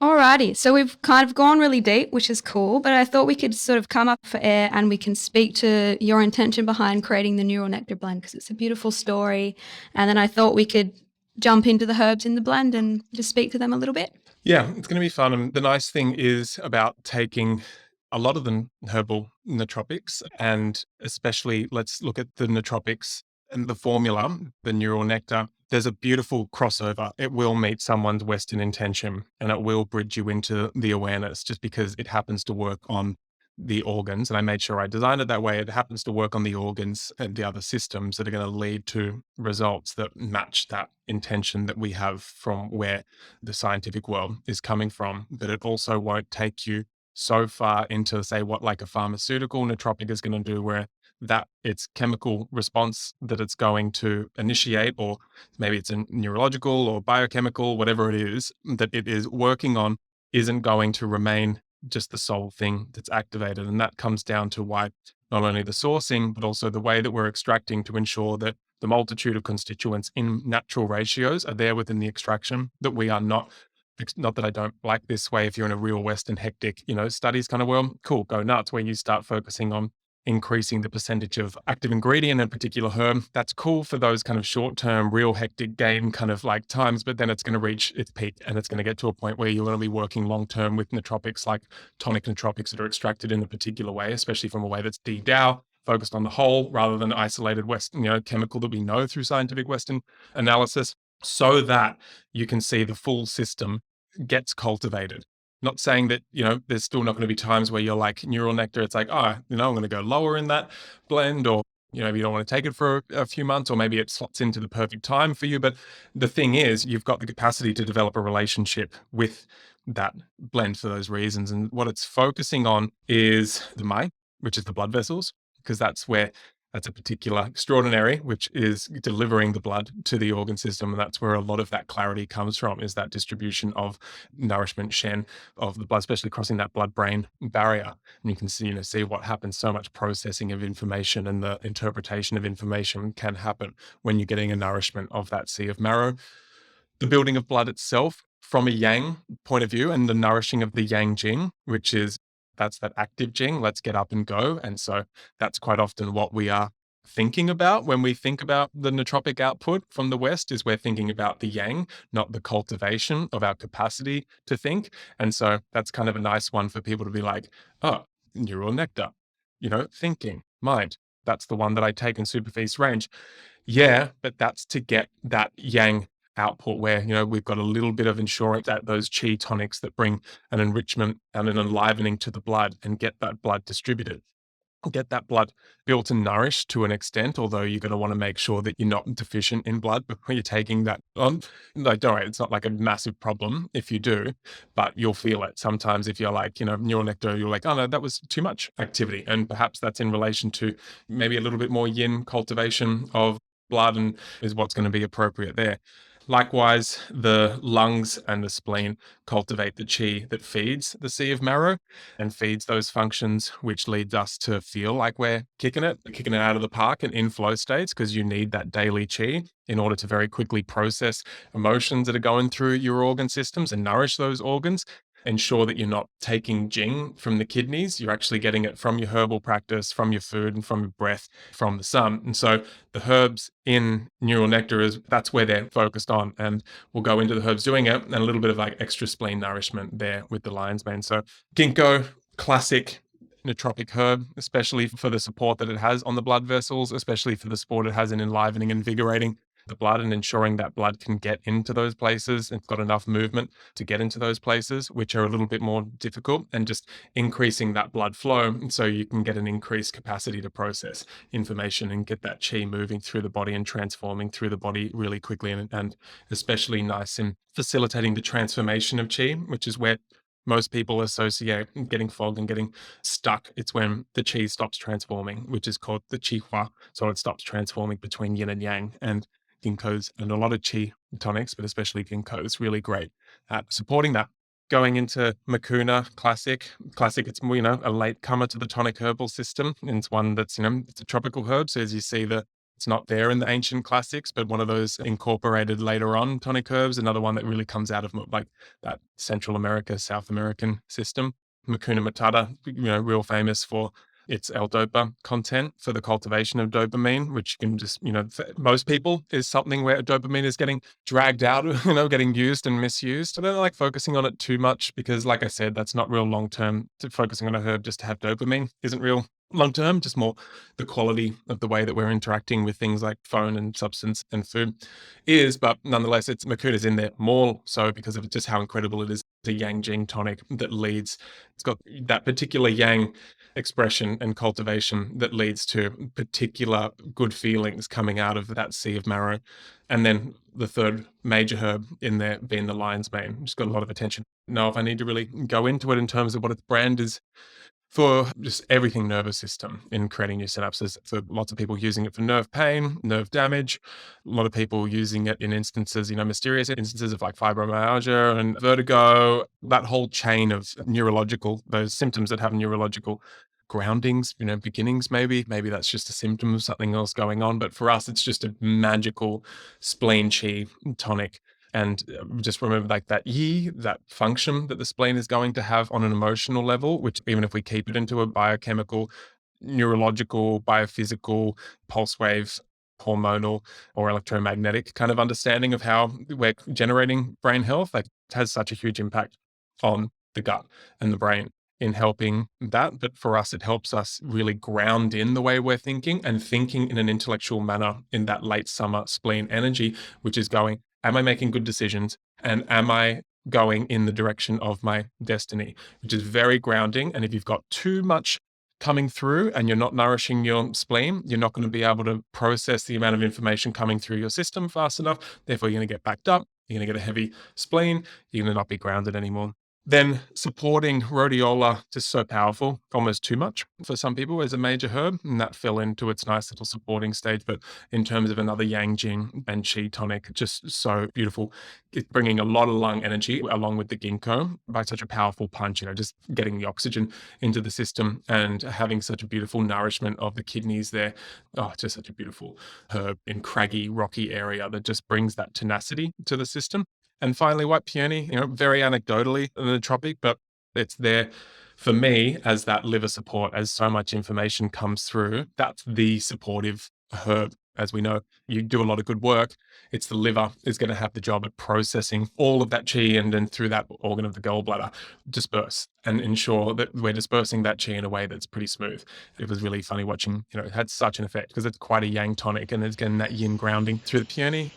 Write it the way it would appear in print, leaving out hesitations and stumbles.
Alrighty, so we've kind of gone really deep, which is cool, but I thought we could sort of come up for air and we can speak to your intention behind creating the neural nectar blend because it's a beautiful story. And then I thought we could jump into the herbs in the blend and just speak to them a little bit. Yeah, it's going to be fun. And the nice thing is about taking a lot of the herbal nootropics, and especially let's look at the nootropics and the formula, the neural nectar. There's a beautiful crossover. It will meet someone's Western intention and it will bridge you into the awareness just because it happens to work on the organs. And I made sure I designed it that way. It happens to work on the organs and the other systems that are going to lead to results that match that intention that we have from where the scientific world is coming from. But it also won't take you so far into, say, what like a pharmaceutical nootropic is going to do, where that its chemical response that it's going to initiate, or maybe it's a neurological or biochemical, whatever it is that it is working on, isn't going to remain just the sole thing that's activated. And that comes down to why not only the sourcing, but also the way that we're extracting to ensure that the multitude of constituents in natural ratios are there within the extraction, that we are not that I don't like this way. If you're in a real Western hectic, studies kind of world, cool, go nuts, where you start focusing on increasing the percentage of active ingredient in a particular herb. That's cool for those kind of short-term, real hectic game kind of like times, but then it's going to reach its peak and it's going to get to a point where you're going to be working long-term with nootropics, like tonic nootropics that are extracted in a particular way, especially from a way that's DDAO, focused on the whole rather than isolated Western, chemical that we know through scientific Western analysis, so that you can see the full system gets cultivated. Not saying that, there's still not going to be times where you're like neural nectar. It's like, I'm going to go lower in that blend, or, maybe you don't want to take it for a few months, or maybe it slots into the perfect time for you. But the thing is, you've got the capacity to develop a relationship with that blend for those reasons. And what it's focusing on is the mind, which is the blood vessels, because that's a particular extraordinary, which is delivering the blood to the organ system. And that's where a lot of that clarity comes from, is that distribution of nourishment, Shen, of the blood, especially crossing that blood-brain barrier. And you can see what happens. So much processing of information and the interpretation of information can happen when you're getting a nourishment of that sea of marrow. The building of blood itself, from a yang point of view, and the nourishing of the yang jing, that's that active jing, let's get up and go. And so that's quite often what we are thinking about when we think about the nootropic output from the West, is we're thinking about the yang, not the cultivation of our capacity to think. And so that's kind of a nice one for people to be like, oh, neural nectar, thinking, mind. That's the one that I take in SuperFeast range. Yeah, but that's to get that yang output where, we've got a little bit of insurance that those chi tonics that bring an enrichment and an enlivening to the blood and get that blood distributed. Get that blood built and nourished to an extent, although you're going to want to make sure that you're not deficient in blood before you're taking that on. Like, don't worry, it's not like a massive problem if you do, but you'll feel it. Sometimes if you're like, neural nectar, you're like, oh no, that was too much activity. And perhaps that's in relation to maybe a little bit more yin cultivation of blood, and is what's going to be appropriate there. Likewise, the lungs and the spleen cultivate the chi that feeds the sea of marrow and feeds those functions, which leads us to feel like we're kicking it out of the park and in flow states, because you need that daily chi in order to very quickly process emotions that are going through your organ systems and nourish those organs. Ensure that you're not taking jing from the kidneys. You're actually getting it from your herbal practice, from your food, and from your breath, from the sun. And so the herbs in neural nectar, that's where they're focused on. And we'll go into the herbs doing it, and a little bit of like extra spleen nourishment there with the lion's mane. So ginkgo, classic nootropic herb, especially for the support that it has on the blood vessels, especially for the support it has in enlivening and invigorating the blood and ensuring that blood can get into those places. It's got enough movement to get into those places, which are a little bit more difficult, and just increasing that blood flow so you can get an increased capacity to process information and get that chi moving through the body and transforming through the body really quickly, and especially nice in facilitating the transformation of chi, which is where most people associate getting fog and getting stuck. It's when the chi stops transforming, which is called the chi hua. So it stops transforming between yin and yang. And ginkgos and a lot of chi tonics, but especially ginkgo, is really great at supporting that. Going into Mucuna, classic, it's more, a late comer to the tonic herbal system. And it's one that's, it's a tropical herb. So as you see, It's not there in the ancient classics, but one of those incorporated later on tonic herbs. Another one that really comes out of like that Central America, South American system. Mucuna matata, real famous for its L-DOPA content for the cultivation of dopamine, which can just, for most people is something where dopamine is getting dragged out, getting used and misused. I don't like focusing on it too much because, like I said, that's not real long-term. Focusing on a herb just to have dopamine isn't real long-term, just more the quality of the way that we're interacting with things like phone and substance and food is. But nonetheless, Mucuna's in there more so because of just how incredible it is. It's a yang jing tonic that leads, it's got that particular yang expression and cultivation that leads to particular good feelings coming out of that sea of marrow. And then the third major herb in there being the lion's mane, which got a lot of attention. Now, if I need to really go into it in terms of what its brand is for just everything nervous system in creating new synapses, for lots of people using it for nerve pain, nerve damage, a lot of people using it in instances, mysterious instances of like fibromyalgia and vertigo, that whole chain of those symptoms that have neurological groundings, beginnings, maybe that's just a symptom of something else going on. But for us, it's just a magical spleen chi tonic. And just remember like that that function that the spleen is going to have on an emotional level, which even if we keep it into a biochemical, neurological, biophysical, pulse wave, hormonal or electromagnetic kind of understanding of how we're generating brain health, like it has such a huge impact on the gut and the brain in helping that. But for us, it helps us really ground in the way we're thinking and thinking in an intellectual manner in that late summer spleen energy, which is going, am I making good decisions? And am I going in the direction of my destiny, which is very grounding. And if you've got too much coming through and you're not nourishing your spleen, you're not going to be able to process the amount of information coming through your system fast enough. Therefore, you're going to get backed up. You're going to get a heavy spleen. You're going to not be grounded anymore. Then supporting rhodiola, just so powerful, almost too much for some people as a major herb, and that fell into its nice little supporting stage. But in terms of another yang jing and chi tonic, just so beautiful. It's bringing a lot of lung energy along with the ginkgo by such a powerful punch, just getting the oxygen into the system and having such a beautiful nourishment of the kidneys there. Oh, just such a beautiful herb in craggy, rocky area that just brings that tenacity to the system. And finally, white peony, very anecdotally in the tropic, but it's there for me as that liver support, as so much information comes through. That's the supportive herb. As we know, you do a lot of good work. It's the liver is going to have the job of processing all of that chi and then through that organ of the gallbladder disperse and ensure that we're dispersing that chi in a way that's pretty smooth. It was really funny watching, it had such an effect because it's quite a yang tonic and it's getting that yin grounding through the peony.